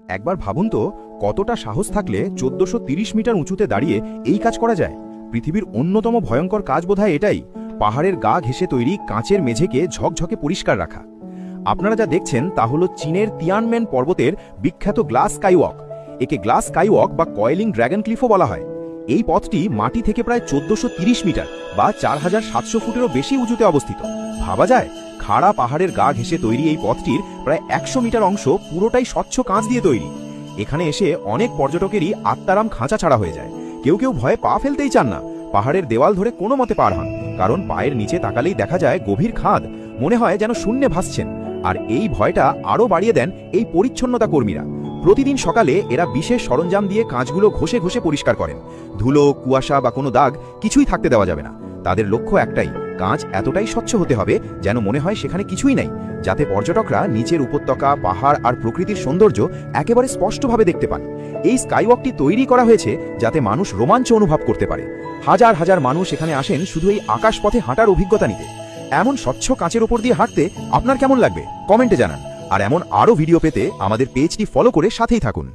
একবার ভাবুন তো, কতটা সাহস থাকলে 1430 মিটার উঁচুতে দাঁড়িয়ে এই কাজ করা যায়। পৃথিবীর অন্যতম ভয়ঙ্কর কাজ বোধহয় এটাই, পাহাড়ের গা ঘেঁষে তৈরি কাঁচের মেঝেকে ঝকঝকে পরিষ্কার রাখা। আপনারা যা দেখছেন তা হল চীনের তিয়ানমেন পর্বতের বিখ্যাত গ্লাস স্কাইওয়াক। একে গ্লাস স্কাইওয়াক বা কয়েলিং ড্র্যাগন ক্লিফও বলা হয়। এই পথটি মাটি থেকে প্রায় 1430 মিটার বা 4700 ফুটেরও বেশি উঁচুতে অবস্থিত। ভাবা যায়, খাড়া পাহাড়ের গা ঘেঁষে তৈরি এই পথটির প্রায় 100 মিটার অংশ পুরোটাই স্বচ্ছ কাঁচ দিয়ে তৈরি। এখানে এসে অনেক পর্যটকেরই আত্মারাম খাঁচা ছাড়া হয়ে যায়। কেউ কেউ ভয়ে পা ফেলতেই চান না, পাহাড়ের দেওয়াল ধরে কোনো মতে পার হন, কারণ পায়ের নিচে তাকালেই দেখা যায় গভীর খাদ, মনে হয় যেন শূন্যে ভাসছেন। আর এই ভয়টা আরও বাড়িয়ে দেন এই পরিচ্ছন্নতা কর্মীরা। প্রতিদিন সকালে এরা বিশেষ সরঞ্জাম দিয়ে কাঁচগুলো ঘষে ঘষে পরিষ্কার করেন। ধুলো, কুয়াশা বা কোনো দাগ কিছুই থাকতে দেওয়া যাবে না। তাদের লক্ষ্য একটাই, কাঁচ এতটাই স্বচ্ছ হতে হবে যেন মনে হয় সেখানে কিছুই নেই, যাতে পর্যটকরা নিচের উপত্যকা, পাহাড় আর প্রকৃতির সৌন্দর্য একেবারে স্পষ্টভাবে দেখতে পান। এই স্কাইওয়াকটি তৈরি করা হয়েছে যাতে মানুষ রোমাঞ্চ অনুভব করতে পারে। হাজার হাজার মানুষ এখানে আসেন শুধু এই আকাশপথে হাঁটার অভিজ্ঞতা নিতে। এমন স্বচ্ছ কাঁচের ওপর দিয়ে হাঁটতে আপনার কেমন লাগবে কমেন্টে জানান। আর এমন আরও ভিডিও পেতে আমাদের পেজটি ফলো করে সাথেই থাকুন।